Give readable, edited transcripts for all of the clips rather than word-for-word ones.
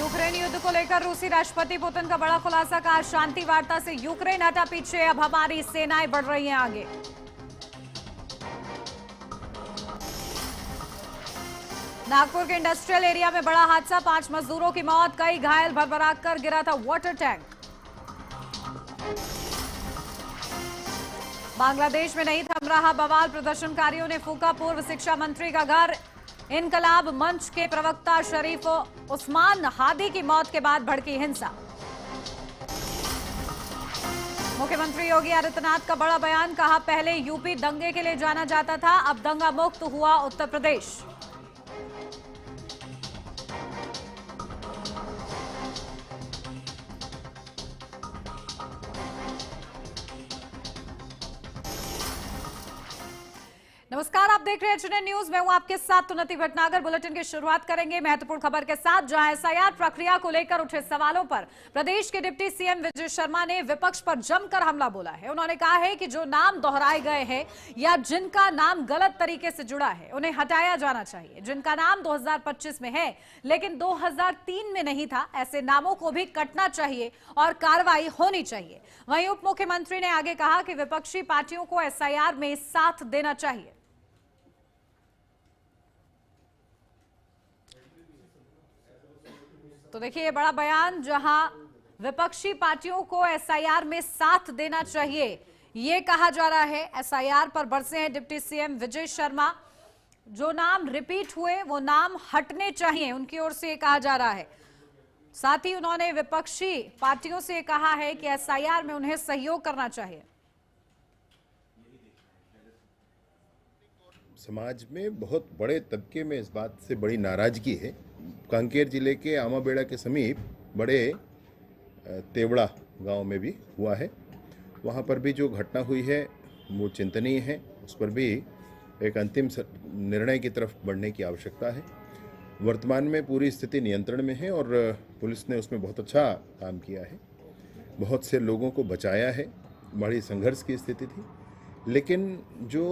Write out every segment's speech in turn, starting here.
Ukraine युद्ध को लेकर रूसी राष्ट्रपति पुतिन का बड़ा खुलासा, कहा शांति वार्ता से यूक्रेन हटा पीछे, अब हमारी सेनाएं बढ़ रही हैं आगे। नागपुर के इंडस्ट्रियल एरिया में बड़ा हादसा, 5 मजदूरों की मौत, कई घायल, भरभराकर कर गिरा था वाटर टैंक। बांग्लादेश में नहीं थम रहा बवाल, प्रदर्शनकारियों ने फूका पूर्व शिक्षा मंत्री का घर। इनकलाब मंच के प्रवक्ता शरीफ उस्मान हादी की मौत के बाद भड़की हिंसा। मुख्यमंत्री योगी आदित्यनाथ का बड़ा बयान, कहा पहले यूपी दंगे के लिए जाना जाता था, अब दंगा मुक्त हुआ उत्तर प्रदेश। नमस्कार, आप देख रहे हैं एचएनएन न्यूज। मैं हूं आपके साथ उन्नति भटनागर। बुलेटिन की शुरुआत करेंगे महत्वपूर्ण खबर के साथ, जहां एसआईआर प्रक्रिया को लेकर उठे सवालों पर प्रदेश के डिप्टी सीएम विजय शर्मा ने विपक्ष पर जमकर हमला बोला है। उन्होंने कहा है कि जो नाम दोहराए गए हैं या जिनका नाम गलत तरीके से जुड़ा है उन्हें हटाया जाना चाहिए। जिनका नाम 2025 में है लेकिन 2003 में नहीं था, ऐसे नामों को भी कटना चाहिए और कार्रवाई होनी चाहिए। वहीं उप मुख्यमंत्री ने आगे कहा कि विपक्षी पार्टियों को एसआईआर में साथ देना चाहिए। तो देखिए ये बड़ा बयान, जहां विपक्षी पार्टियों को एसआईआर में साथ देना चाहिए ये कहा जा रहा है। एसआईआर पर बरसे हैं डिप्टी सीएम विजय शर्मा। जो नाम रिपीट हुए वो नाम हटने चाहिए, उनकी ओर से ये कहा जा रहा है। साथ ही उन्होंने विपक्षी पार्टियों से कहा है कि एसआईआर में उन्हें सहयोग करना चाहिए। समाज में बहुत बड़े तबके में इस बात से बड़ी नाराजगी है। कांकेर जिले के आमाबेड़ा के समीप बड़े तेवड़ा गांव में भी हुआ है। वहां पर भी जो घटना हुई है वो चिंतनीय है। उस पर भी एक अंतिम निर्णय की तरफ बढ़ने की आवश्यकता है। वर्तमान में पूरी स्थिति नियंत्रण में है और पुलिस ने उसमें बहुत अच्छा काम किया है। बहुत से लोगों को बचाया है। बड़ी संघर्ष की स्थिति थी, लेकिन जो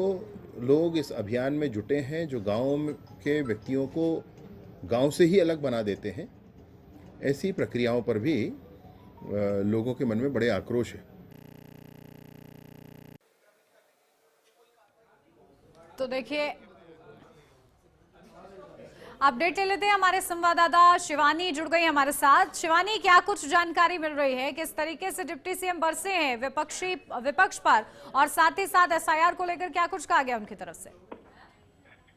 लोग इस अभियान में जुटे हैं, जो गांव के व्यक्तियों को गांव से ही अलग बना देते हैं, ऐसी प्रक्रियाओं पर भी लोगों के मन में बड़े आक्रोश है। तो देखिए अपडेट ले लेते हैं, हमारे संवाददाता शिवानी जुड़ गई हमारे साथ। शिवानी, क्या कुछ जानकारी मिल रही है, किस तरीके से डिप्टी सीएम बरसे हैं विपक्ष पर, और साथ ही साथ एसआईआर को लेकर क्या कुछ कहा गया उनकी तरफ से?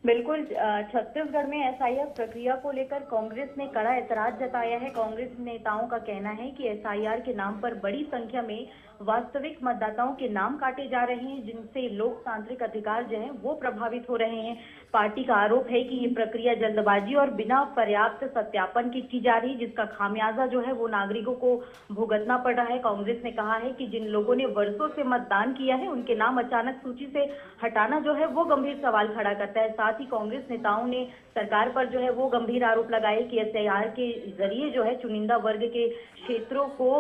बिल्कुल, छत्तीसगढ़ में एसआईआर प्रक्रिया को लेकर कांग्रेस ने कड़ा ऐतराज जताया है। कांग्रेस नेताओं का कहना है कि एसआईआर के नाम पर बड़ी संख्या में वास्तविक मतदाताओं के नाम काटे जा रहे हैं, जिनसे लोकतांत्रिक अधिकार जो है वो प्रभावित हो रहे हैं। पार्टी का आरोप है कि ये प्रक्रिया जल्दबाजी और बिना पर्याप्त सत्यापन की जा रही, जिसका खामियाजा जो है वो नागरिकों को भुगतना पड़ रहा है। कांग्रेस ने कहा है कि जिन लोगों ने वर्षों से मतदान किया है उनके नाम अचानक सूची से हटाना जो है वो गंभीर सवाल खड़ा करता है। साथ ही कांग्रेस नेताओं ने सरकार पर जो है वो गंभीर आरोप लगाए कि एसआईआर के जरिए जो है चुनिंदा वर्ग के क्षेत्रों को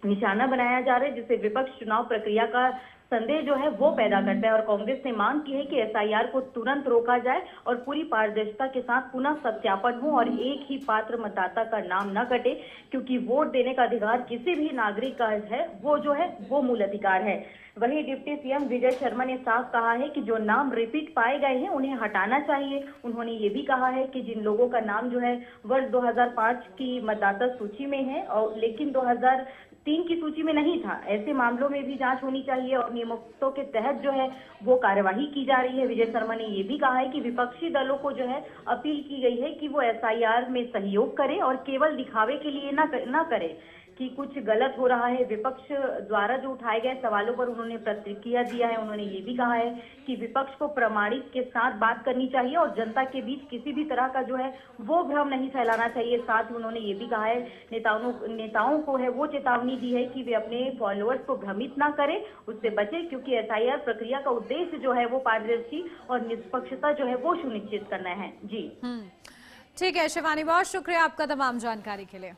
निशाना बनाया जा रहा है, जिससे विपक्ष चुनाव प्रक्रिया का संदेह जो है वो पैदा करता है। और कांग्रेस ने मांग की है कि एसआईआर को तुरंत रोका जाए और पूरी पारदर्शिता के साथ पुनः सत्यापन हो और एक ही पात्र मतदाता का नाम न कटे, क्योंकि वोट देने का अधिकार किसी भी नागरिक का है, वो जो है वो मूल अधिकार है। वहीं डिप्टी सीएम विजय शर्मा ने साफ कहा है कि जो नाम रिपीट पाए गए हैं उन्हें हटाना चाहिए। उन्होंने ये भी कहा है कि जिन लोगों का नाम जो है वर्ष 2005 की मतदाता सूची में है और लेकिन 2003 की सूची में नहीं था, ऐसे मामलों में भी जांच होनी चाहिए और नियमों के तहत जो है वो कार्यवाही की जा रही है। विजय शर्मा ने ये भी कहा है कि विपक्षी दलों को जो है अपील की गई है कि वो एसआईआर में सहयोग करे और केवल दिखावे के लिए न करे कि कुछ गलत हो रहा है। विपक्ष द्वारा जो उठाए गए सवालों पर उन्होंने प्रतिक्रिया दिया है। उन्होंने ये भी कहा है कि विपक्ष को प्रामाणिक के साथ बात करनी चाहिए और जनता के बीच किसी भी तरह का जो है वो भ्रम नहीं फैलाना चाहिए। साथ ही उन्होंने ये भी कहा है नेताओं को है वो चेतावनी दी है कि वे अपने फॉलोअर्स को भ्रमित ना करें, उससे बचे, क्योंकि एसआईआर प्रक्रिया का उद्देश्य जो है वो पारदर्शी और निष्पक्षता जो है वो सुनिश्चित करना है। जी ठीक है शिवानी, बहुत शुक्रिया आपका तमाम जानकारी के लिए।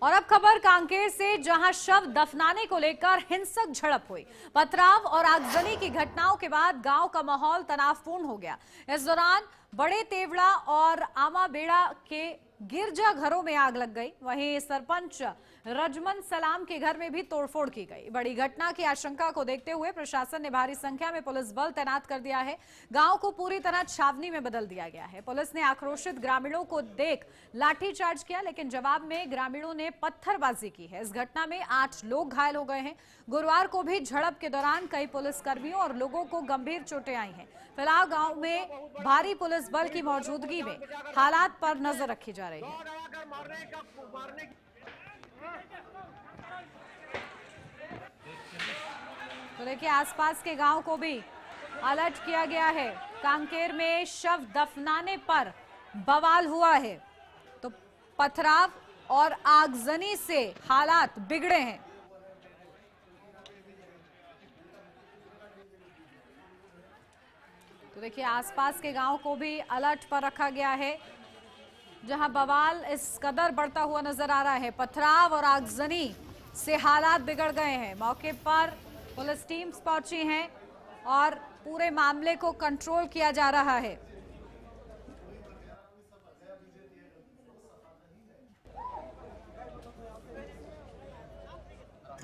और अब खबर कांकेर से, जहां शव दफनाने को लेकर हिंसक झड़प हुई। पथराव और आगजनी की घटनाओं के बाद गांव का माहौल तनावपूर्ण हो गया। इस दौरान बड़े तेवड़ा और आमाबेड़ा के गिरजा घरों में आग लग गई। वहीं सरपंच रजमन सलाम के घर में भी तोड़फोड़ की गई। बड़ी घटना की आशंका को देखते हुए प्रशासन ने भारी संख्या में पुलिस बल तैनात कर दिया है। गांव को पूरी तरह छावनी में बदल दिया गया है। पुलिस ने आक्रोशित ग्रामीणों को देख लाठीचार्ज किया, लेकिन जवाब में ग्रामीणों ने पत्थरबाजी की है। इस घटना में 8 लोग घायल हो गए हैं। गुरुवार को भी झड़प के दौरान कई पुलिसकर्मियों और लोगों को गंभीर चोटें आई हैं। फिलहाल गांव में भारी पुलिस बल की मौजूदगी में हालात पर नजर रखी जा रही है। तो देखिए, आसपास के गांव को भी अलर्ट किया गया है। कांकेर में शव दफनाने पर बवाल हुआ है, तो पथराव और आगजनी से हालात बिगड़े हैं। तो देखिए, आसपास के गांव को भी अलर्ट पर रखा गया है, जहां बवाल इस कदर बढ़ता हुआ नजर आ रहा है। पथराव और आगजनी से हालात बिगड़ गए हैं। मौके पर पुलिस टीम्स पहुंची हैं और पूरे मामले को कंट्रोल किया जा रहा है।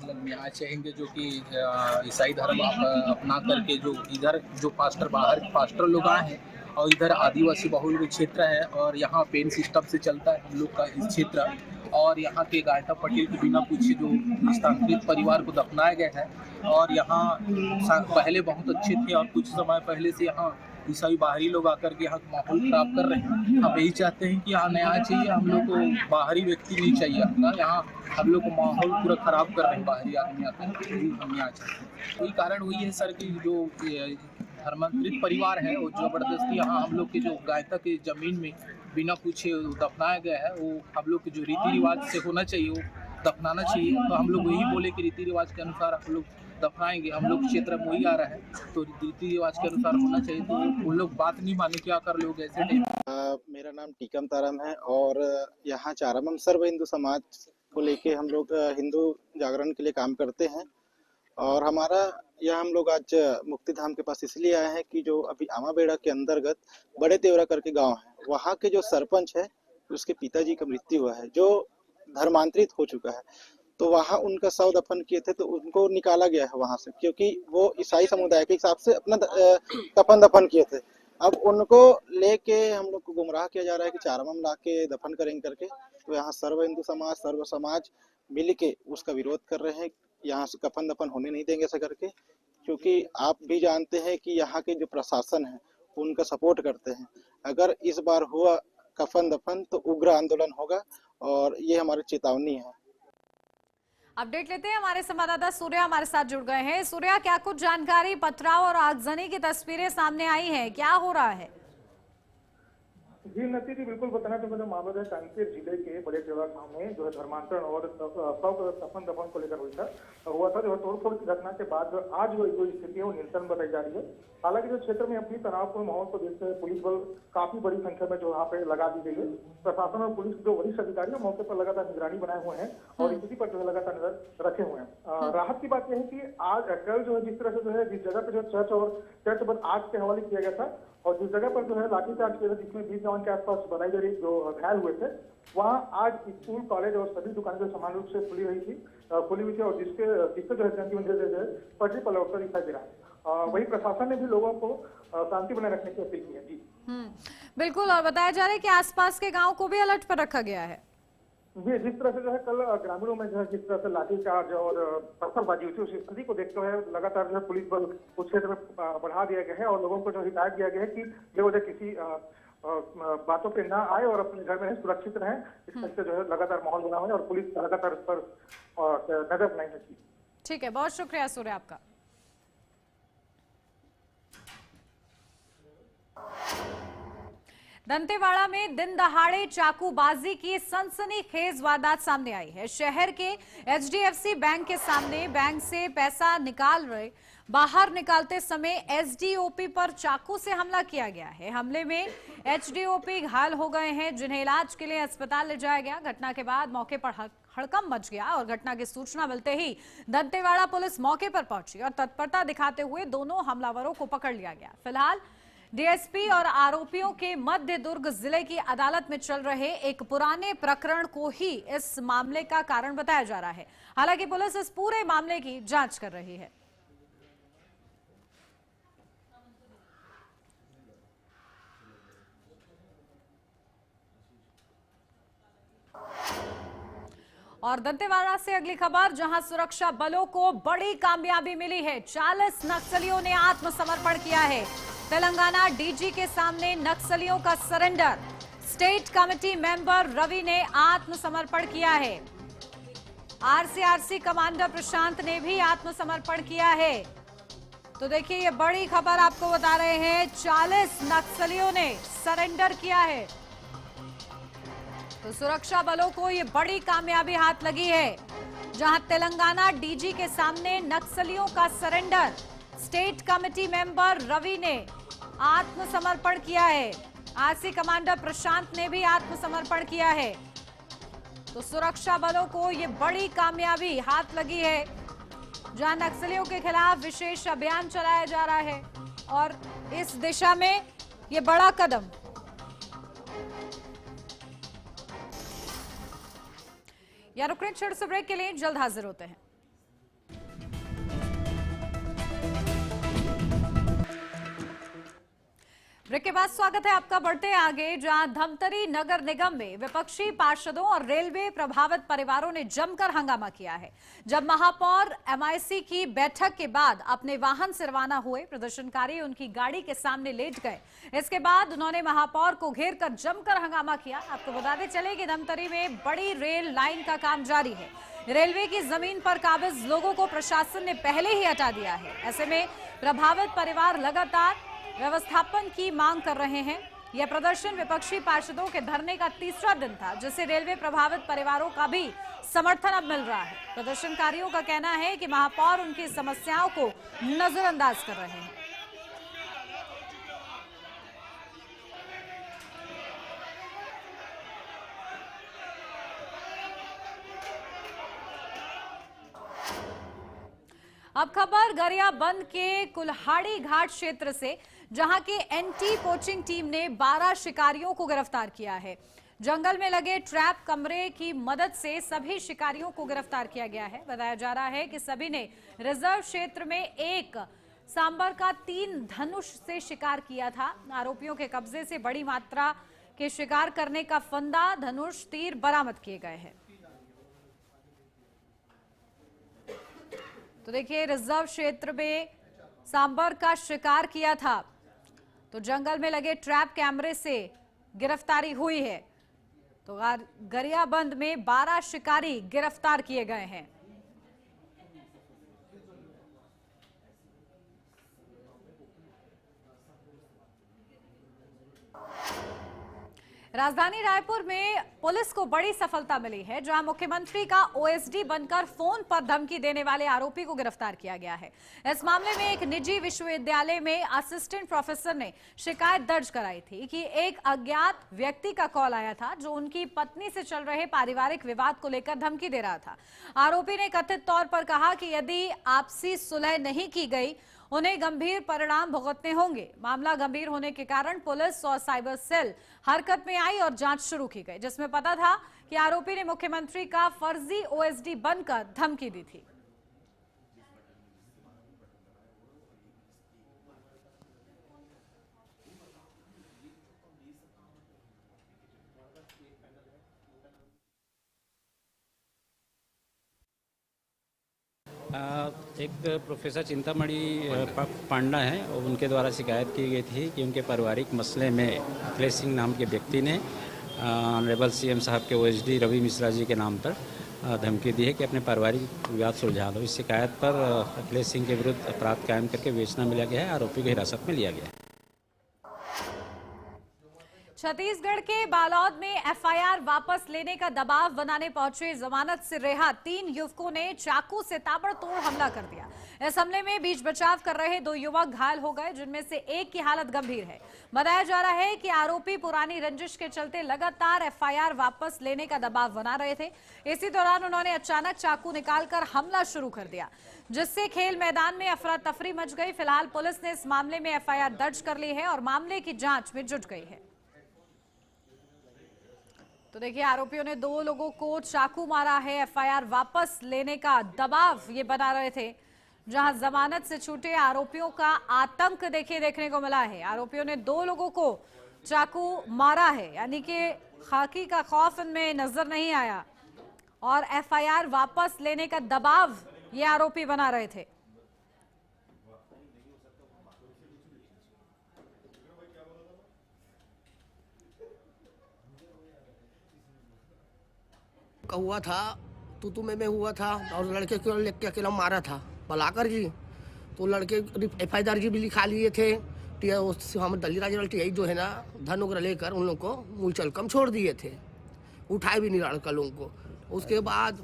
न्याय चाहेंगे, जो कि ईसाई धर्म अपना करके जो इधर जो पास्टर बाहर पास्टर लोग आए हैं, और इधर आदिवासी बहुल क्षेत्र है और यहाँ पेन सिस्टम से चलता है हम लोग का इस क्षेत्र। और यहाँ के गायता पटेल के बिना पूछे जो स्थानांतरित परिवार को दफनाया गया है, और यहाँ पहले बहुत अच्छे थे और कुछ समय पहले से यहाँ ईसाई बाहरी लोग आकर के यहाँ माहौल खराब कर रहे हैं। हम यही चाहते हैं कि यहाँ न्याय चाहिए, हम लोग को बाहरी व्यक्ति नहीं चाहिए अपना। यहाँ हम लोग को माहौल पूरा खराब कर रहे हैं बाहरी आदमी आकर, हम न्याय चाहते हैं। वही कारण वही है सर कि जो धर्मांतरित परिवार है वो जबरदस्ती यहाँ हम लोग के जो गायता के जमीन में बिना पूछे दफनाया गया है, वो हम लोग के जो रीति रिवाज से होना चाहिए वो दफनाना चाहिए। तो हम लोग वही बोले कि रीति रिवाज के अनुसार हम लोग दफनाएंगे। हम लोग क्षेत्र में वही आ रहा है, तो रीति रिवाज के अनुसार होना चाहिए। तो उन लोग बात नहीं माने, क्या कर लोग ऐसे। मेरा नाम टीकम तारम है और यहाँ चारामम सर्व हिंदू समाज को लेके हम लोग हिंदू जागरण के लिए काम करते हैं। और हमारा यह हम लोग आज मुक्ति धाम के पास इसलिए आए हैं कि जो अभी आमाबेड़ा के अंतर्गत बड़े तेवरा करके गांव है, वहाँ के जो सरपंच है उसके पिताजी का मृत्यु हुआ है, जो धर्मांतरित हो चुका है। तो वहाँ उनका शव दफन किए थे, तो उनको निकाला गया है वहाँ से, क्योंकि वो ईसाई समुदाय के हिसाब से अपना कफन दफन किए थे। अब उनको लेके हम लोग को गुमराह किया जा रहा है कि चारामम ला के दफन करेंगे करके। तो यहाँ सर्व हिंदू समाज सर्व समाज मिल के उसका विरोध कर रहे हैं। यहाँ से कफन दफन होने नहीं देंगे ऐसा करके, क्योंकि आप भी जानते हैं कि यहाँ के जो प्रशासन है उनका सपोर्ट करते हैं। अगर इस बार हुआ कफन दफन तो उग्र आंदोलन होगा, और ये हमारी चेतावनी है। अपडेट लेते हैं, हमारे संवाददाता सूर्या हमारे साथ जुड़ गए हैं। सूर्या, क्या कुछ जानकारी? पथराव और आगजनी की तस्वीरें सामने आई हैं, क्या हो रहा है? जी नती जी, बिल्कुल बताना चाहूंगा। जो मामला है कांकेर जिले के बड़े तेवरा गांव में जो है धर्मांतरण और शव कफन दफन को लेकर हुआ था। जो है तोड़फोड़ की घटना के बाद आज जो स्थिति है वो नियंत्रण बताई जा रही है। हालांकि जो क्षेत्र में अपनी तनावपूर्ण माहौल को देखते हुए पुलिस बल काफी बड़ी संख्या में जो यहाँ पे लगा दी गई है। प्रशासन और पुलिस जो वरिष्ठ अधिकारी है मौके पर लगातार निगरानी बनाए हुए हैं और स्थिति पर जो है लगातार नजर रखे हुए हैं। राहत की बात यह है कि आज कल जो है जिस तरह से जो है जिस जगह पे जो चर्च और चर्च पर आग के हवाले किया गया था, और जिस जगह पर जो है लाठीचार्ज किया था जिसमें 20 जवान के आसपास बनाई जा रही जो घायल हुए थे, वहाँ आज स्कूल कॉलेज और सभी दुकानें जो समान रूप से खुली हुई थी और जिससे जो है जनजीवन धीरे धीरे पटरी पर लौटता दिखाई दे रहा है। वही प्रशासन ने भी लोगों को शांति बनाए रखने की अपील की है। जी बिल्कुल, और बताया जा रहा है कि आसपास के गांव को भी अलर्ट पर रखा गया है। जी, जिस तरह से जो है कल ग्रामीणों में जो है जिस तरह से लाठीचार्ज और पत्थरबाजी हुई थी, उस स्थिति को देखते हुए लगातार जो है पुलिस बल उस क्षेत्र में बढ़ा दिया गया है और लोगों को जो हिदायत दिया गया है कि बेवजह किसी बातों पे ना आए और अपने घर में सुरक्षित रहें। इस तरह से जो है लगातार माहौल बना हुआ है और पुलिस लगातार इस पर नजर बनाई है। ठीक है, बहुत शुक्रिया सूर्य आपका। दंतेवाड़ा में दिन दहाड़े चाकूबाजी की सनसनीखेज वारदात सामने आई है। शहर के HDFC बैंक के सामने बैंक से पैसा बाहर निकालते समय SDOP पर चाकू से हमला किया गया है। हमले में HDOP घायल हो गए हैं, जिन्हें इलाज के लिए अस्पताल ले जाया गया। घटना के बाद मौके पर हड़कंप मच गया और घटना की सूचना मिलते ही दंतेवाड़ा पुलिस मौके पर पहुंची और तत्परता दिखाते हुए दोनों हमलावरों को पकड़ लिया गया। फिलहाल DSP और आरोपियों के मध्य दुर्ग जिले की अदालत में चल रहे एक पुराने प्रकरण को ही इस मामले का कारण बताया जा रहा है। हालांकि पुलिस इस पूरे मामले की जांच कर रही है। और दंतेवाड़ा से अगली खबर, जहां सुरक्षा बलों को बड़ी कामयाबी मिली है। 40 नक्सलियों ने आत्मसमर्पण किया है। तेलंगाना DG के सामने नक्सलियों का surrender. State committee member Ravi ने आत्मसमर्पण किया है। RCRC कमांडर प्रशांत ने भी आत्मसमर्पण किया है। तो देखिए, ये बड़ी खबर आपको बता रहे हैं, 40 नक्सलियों ने सरेंडर किया है। तो सुरक्षा बलों को ये बड़ी कामयाबी हाथ लगी है, जहां तेलंगाना DG के सामने नक्सलियों का surrender. State committee member Ravi ने आत्मसमर्पण किया है। RC कमांडर प्रशांत ने भी आत्मसमर्पण किया है। तो सुरक्षा बलों को ये बड़ी कामयाबी हाथ लगी है, जहां नक्सलियों के खिलाफ विशेष अभियान चलाया जा रहा है और इस दिशा में ये बड़ा कदम। यार रुक छोटे से ब्रेक के लिए, जल्द हाजिर होते हैं। ब्रेक के बाद स्वागत है आपका। बढ़ते आगे, जहां धमतरी नगर निगम में विपक्षी पार्षदों और रेलवे प्रभावित परिवारों ने जमकर हंगामा किया है। जब महापौर MIC की बैठक के बाद अपने वाहन से रवाना हुए, प्रदर्शनकारी उनकी गाड़ी के सामने लेट गए। इसके बाद उन्होंने महापौर को घेरकर जमकर हंगामा किया। आपको बताते चले कि धमतरी में बड़ी रेल लाइन का काम जारी है। रेलवे की जमीन पर काबिज लोगों को प्रशासन ने पहले ही हटा दिया है। ऐसे में प्रभावित परिवार लगातार व्यवस्थापन की मांग कर रहे हैं। यह प्रदर्शन विपक्षी पार्षदों के धरने का तीसरा दिन था, जिसे रेलवे प्रभावित परिवारों का भी समर्थन अब मिल रहा है। प्रदर्शनकारियों का कहना है कि महापौर उनकी समस्याओं को नजरअंदाज कर रहे हैं। अब खबर गरियाबंद के कुल्हाड़ी घाट क्षेत्र से, जहां की एंटी पोचिंग टीम ने 12 शिकारियों को गिरफ्तार किया है। जंगल में लगे ट्रैप कमरे की मदद से सभी शिकारियों को गिरफ्तार किया गया है। बताया जा रहा है कि सभी ने रिजर्व क्षेत्र में एक सांबर का 3 धनुष से शिकार किया था। आरोपियों के कब्जे से बड़ी मात्रा के शिकार करने का फंदा, धनुष, तीर बरामद किए गए हैं। तो देखिए, रिजर्व क्षेत्र में सांबर का शिकार किया था, तो जंगल में लगे ट्रैप कैमरे से गिरफ्तारी हुई है। तो गरियाबंद में 12 शिकारी गिरफ्तार किए गए हैं। राजधानी रायपुर में पुलिस को बड़ी सफलता मिली है, जहां मुख्यमंत्री का OSD बनकर फोन पर धमकी देने वाले आरोपी को गिरफ्तार किया गया है। इस मामले में एक निजी विश्वविद्यालय में असिस्टेंट प्रोफेसर ने शिकायत दर्ज कराई थी कि एक अज्ञात व्यक्ति का कॉल आया था, जो उनकी पत्नी से चल रहे पारिवारिक विवाद को लेकर धमकी दे रहा था। आरोपी ने कथित तौर पर कहा कि यदि आपसी सुलह नहीं की गई, उन्हें गंभीर परिणाम भुगतने होंगे। मामला गंभीर होने के कारण पुलिस और साइबर सेल हरकत में आई और जांच शुरू की गई, जिसमें पता था कि आरोपी ने मुख्यमंत्री का फर्जी OSD बनकर धमकी दी थी। एक प्रोफेसर चिंतामणि पांडा हैं, और उनके द्वारा शिकायत की गई थी कि उनके पारिवारिक मसले में अखिलेश सिंह नाम के व्यक्ति ने ऑनरेबल CM साहब के OSD रवि मिश्रा जी के नाम पर धमकी दी है कि अपने पारिवारिक विवाद सुलझा लो। इस शिकायत पर अखिलेश सिंह के विरुद्ध अपराध कायम करके विवेचना में लिया गया है। आरोपी को हिरासत में लिया गया है। छत्तीसगढ़ के बालोद में एफआईआर वापस लेने का दबाव बनाने पहुंचे जमानत से रिहा 3 युवकों ने चाकू से ताबड़तोड़ हमला कर दिया। इस हमले में बीच बचाव कर रहे 2 युवक घायल हो गए, जिनमें से एक की हालत गंभीर है। बताया जा रहा है कि आरोपी पुरानी रंजिश के चलते लगातार एफआईआर वापस लेने का दबाव बना रहे थे। इसी दौरान उन्होंने अचानक चाकू निकालकर हमला शुरू कर दिया, जिससे खेल मैदान में अफरा तफरी मच गई। फिलहाल पुलिस ने इस मामले में एफआईआर दर्ज कर ली है और मामले की जांच में जुट गई है। तो देखिए, आरोपियों ने 2 लोगों को चाकू मारा है। एफआईआर वापस लेने का दबाव ये बना रहे थे। जहां जमानत से छूटे आरोपियों का आतंक देखने को मिला है। आरोपियों ने 2 लोगों को चाकू मारा है, यानी कि खाकी का खौफ इनमें नजर नहीं आया और एफआईआर वापस लेने का दबाव ये आरोपी बना रहे थे। हुआ था तू में हुआ था और लड़के को लेके अकेला मारा था बलाकर जी। तो लड़के एफआईआर जी भी लिखा लिए थे। हम दलीराज टीआई जो है ना धन वगैरह लेकर उन लोग को मूलचलकम छोड़ दिए थे, उठाए भी नहीं लड़का लोगों को। उसके बाद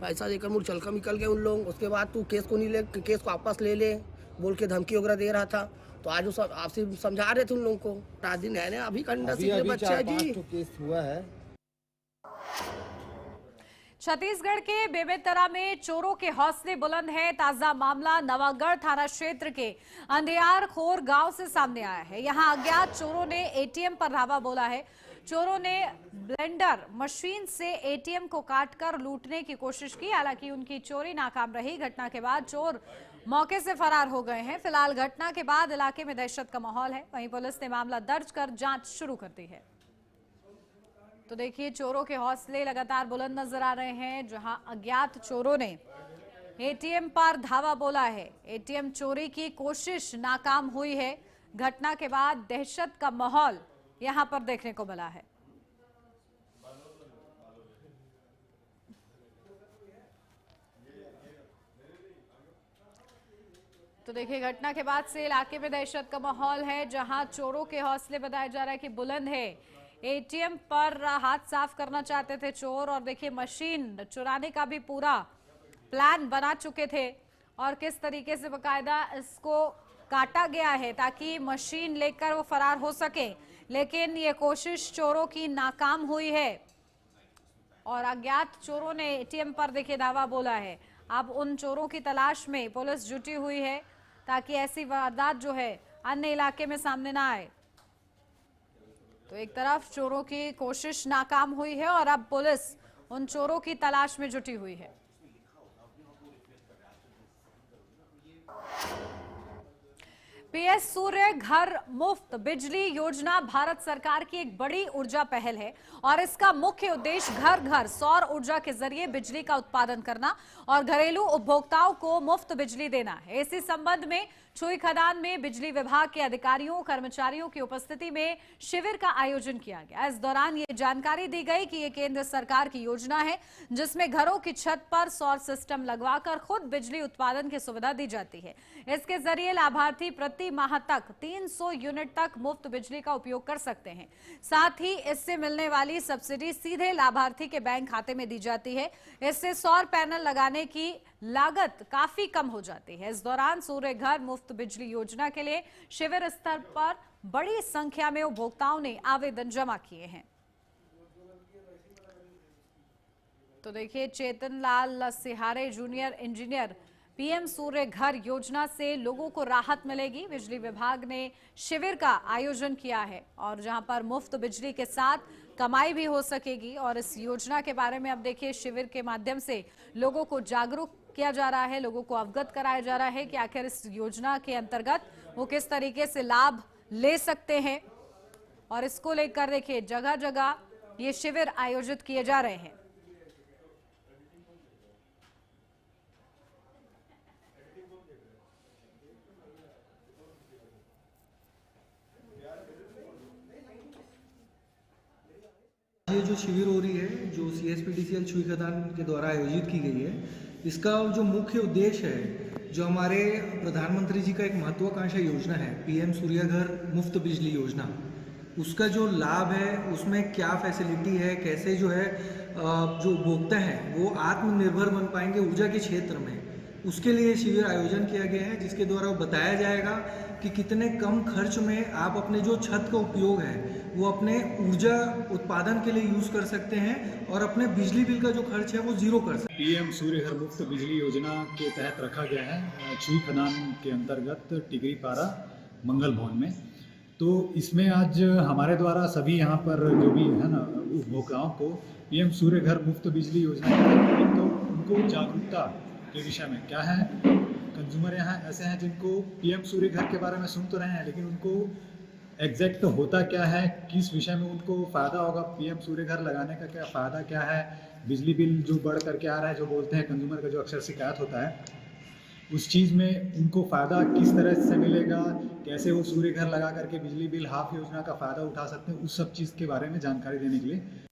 पैसा देकर मूलचलकम निकल गए उन लोग। उसके बाद तू केस को नहीं ले, केस को वापस ले बोल के धमकी वगैरह दे रहा था। तो आज वो आपसे समझा रहे थे उन लोगों को। टाजी नया अभी कंडा सीखे बच्चा जी केस हुआ है। छत्तीसगढ़ के बेमेतरा में चोरों के हौसले बुलंद है। ताजा मामला नवागढ़ थाना क्षेत्र के अंधियार खोर गांव से सामने आया है। यहां अज्ञात चोरों ने एटीएम पर धावा बोला है। चोरों ने ब्लेंडर मशीन से एटीएम को काटकर लूटने की कोशिश की, हालांकि उनकी चोरी नाकाम रही। घटना के बाद चोर मौके से फरार हो गए हैं। फिलहाल घटना के बाद इलाके में दहशत का माहौल है। वहीं पुलिस ने मामला दर्ज कर जांच शुरू कर दी है। तो देखिए, चोरों के हौसले लगातार बुलंद नजर आ रहे हैं। जहां अज्ञात चोरों ने एटीएम पर धावा बोला है, एटीएम चोरी की कोशिश नाकाम हुई है। घटना के बाद दहशत का माहौल यहां पर देखने को मिला है। तो देखिए, घटना के बाद से इलाके में दहशत का माहौल है। जहां चोरों के हौसले बताया जा रहा है कि बुलंद है। एटीएम पर हाथ साफ करना चाहते थे चोर और देखिए मशीन चुराने का भी पूरा प्लान बना चुके थे और किस तरीके से बकायदा इसको काटा गया है ताकि मशीन लेकर वो फरार हो सके। लेकिन ये कोशिश चोरों की नाकाम हुई है और अज्ञात चोरों ने एटीएम पर देखिए धावा बोला है। अब उन चोरों की तलाश में पुलिस जुटी हुई है ताकि ऐसी वारदात जो है अन्य इलाके में सामने ना आए। तो एक तरफ चोरों की कोशिश नाकाम हुई है और अब पुलिस उन चोरों की तलाश में जुटी हुई है। पीएम सूर्य घर मुफ्त बिजली योजना भारत सरकार की एक बड़ी ऊर्जा पहल है और इसका मुख्य उद्देश्य घर घर सौर ऊर्जा के जरिए बिजली का उत्पादन करना और घरेलू उपभोक्ताओं को मुफ्त बिजली देना है। इसी संबंध में छुई खदान में बिजली विभाग के अधिकारियों कर्मचारियों की उपस्थिति में शिविर का आयोजन किया गया। इस दौरान ये जानकारी दी गई कि ये केंद्र सरकार की योजना है जिसमें घरों की छत पर सौर सिस्टम लगवाकर खुद बिजली उत्पादन की सुविधा दी जाती है। इसके जरिए लाभार्थी प्रति माह तक 300 यूनिट तक मुफ्त बिजली का उपयोग कर सकते हैं। साथ ही इससे मिलने वाली सब्सिडी सीधे लाभार्थी के बैंक खाते में दी जाती है। इससे सौर पैनल लगाने की लागत काफी कम हो जाती है। इस दौरान सूर्य घर मुफ्त बिजली योजना के लिए शिविर स्तर पर बड़ी संख्या में उपभोक्ताओं ने आवेदन जमा किए हैं। तो देखिए, चेतन लाल सिहारे जूनियर इंजीनियर पीएम सूर्य घर योजना से लोगों को राहत मिलेगी। बिजली विभाग ने शिविर का आयोजन किया है और जहां पर मुफ्त बिजली के साथ कमाई भी हो सकेगी। और इस योजना के बारे में अब देखिए, शिविर के माध्यम से लोगों को जागरूक किया जा रहा है, लोगों को अवगत कराया जा रहा है कि आखिर इस योजना के अंतर्गत वो किस तरीके से लाभ ले सकते हैं। और इसको लेकर देखिए, जगह जगह ये शिविर आयोजित किए जा रहे हैं। ये जो शिविर हो रही है, जो CSPDCL छुई खदान के द्वारा आयोजित की गई है, इसका जो मुख्य उद्देश्य है, जो हमारे प्रधानमंत्री जी का एक महत्वाकांक्षा योजना है, पीएम सूर्य घर मुफ्त बिजली योजना, उसका जो लाभ है उसमें क्या फैसिलिटी है, कैसे जो है जो उपभोक्ता हैं वो आत्मनिर्भर बन पाएंगे ऊर्जा के क्षेत्र में, उसके लिए शिविर आयोजन किया गया है, जिसके द्वारा बताया जाएगा कि कितने कम खर्च में आप अपने जो छत का उपयोग है वो अपने ऊर्जा उत्पादन के लिए यूज़ कर सकते हैं और अपने बिजली बिल का जो खर्च है वो जीरो कर सकते हैं। पीएम सूर्य घर मुफ्त बिजली योजना के तहत रखा गया है छुई खदान के अंतर्गत टिकरी पारा मंगल भवन में। तो इसमें आज हमारे द्वारा सभी यहाँ पर जो भी है ना उपभोक्ताओं को पीएम सूर्य घर मुफ्त बिजली योजना के तहत तो उनको जागरूकता के विषय में क्या है, कंज्यूमर यहाँ ऐसे हैं जिनको पीएम सूर्य घर के बारे में सुन तो रहे हैं लेकिन उनको एग्जैक्ट होता क्या है, किस विषय में उनको फ़ायदा होगा, पीएम सूर्य घर लगाने का क्या फ़ायदा क्या है, बिजली बिल जो बढ़ करके आ रहा है जो बोलते हैं कंज्यूमर का जो अक्सर शिकायत होता है, उस चीज़ में उनको फ़ायदा किस तरह से मिलेगा, कैसे वो सूर्य घर लगा करके बिजली बिल हाफ योजना का फ़ायदा उठा सकते हैं, उस सब चीज़ के बारे में जानकारी देने के लिए।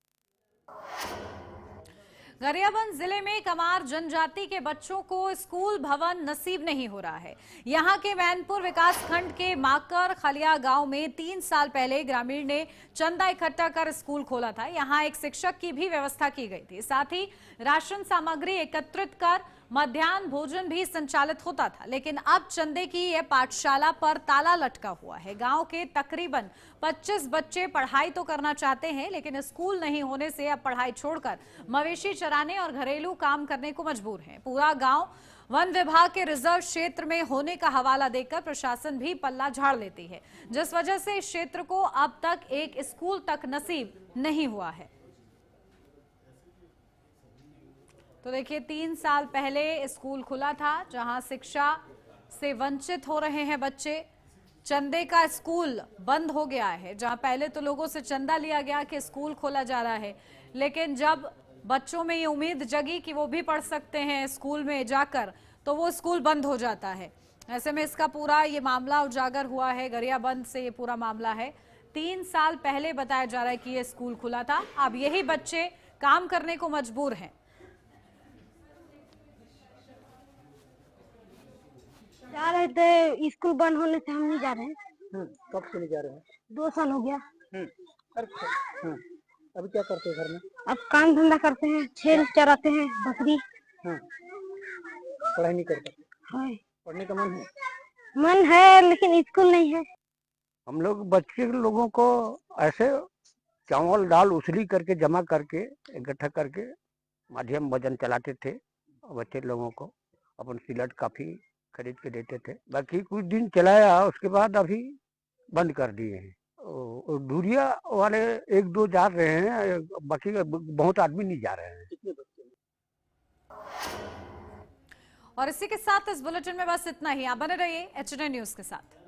गरियाबंद जिले में कमार जनजाति के बच्चों को स्कूल भवन नसीब नहीं हो रहा है। यहां के मैनपुर विकास खंड के माकर खलिया गांव में 3 साल पहले ग्रामीण ने चंदा इकट्ठा कर स्कूल खोला था। यहां एक शिक्षक की भी व्यवस्था की गई थी, साथ ही राशन सामग्री एकत्रित कर मध्याह्न भोजन भी संचालित होता था, लेकिन अब चंदे की यह पाठशाला पर ताला लटका हुआ है। गांव के तकरीबन 25 बच्चे पढ़ाई तो करना चाहते हैं, लेकिन स्कूल नहीं होने से अब पढ़ाई छोड़कर मवेशी चराने और घरेलू काम करने को मजबूर हैं। पूरा गांव वन विभाग के रिजर्व क्षेत्र में होने का हवाला देकर प्रशासन भी पल्ला झाड़ लेती है, जिस वजह से इस क्षेत्र को अब तक एक स्कूल तक नसीब नहीं हुआ है। तो देखिए, 3 साल पहले स्कूल खुला था जहां शिक्षा से वंचित हो रहे हैं बच्चे। चंदे का स्कूल बंद हो गया है, जहां पहले तो लोगों से चंदा लिया गया कि स्कूल खोला जा रहा है, लेकिन जब बच्चों में ये उम्मीद जगी कि वो भी पढ़ सकते हैं स्कूल में जाकर, तो वो स्कूल बंद हो जाता है। ऐसे में इसका पूरा ये मामला उजागर हुआ है। गरियाबंद से ये पूरा मामला है। 3 साल पहले बताया जा रहा है कि ये स्कूल खुला था, अब यही बच्चे काम करने को मजबूर हैं। जा रहे थे, स्कूल बंद होने से हम नहीं जा रहे हैं। कब से नहीं जा रहे हैं? 2 साल हो गया। अभी क्या करते हैं घर में? अब काम धंधा करते हैं, छेल चराते हैं, बकरी। पढ़ाई नहीं करते? है। पढ़ने का मन है? मन है, लेकिन स्कूल नहीं है। हम लोग बच्चे लोगों को ऐसे चावल दाल उसली करके जमा करके इकट्ठा करके माध्यम भोजन चलाते थे। बच्चे लोगों को अपन सिलट काफी खरीद के देते थे। बाकी कुछ दिन चलाया, उसके बाद अभी बंद कर दिए हैं। दूरिया वाले 1-2 जा रहे हैं, बाकी बहुत आदमी नहीं जा रहे हैं। कितने बच्चे? और इसी के साथ इस बुलेटिन में बस इतना ही। आप बने रहिए एचएनएन न्यूज के साथ।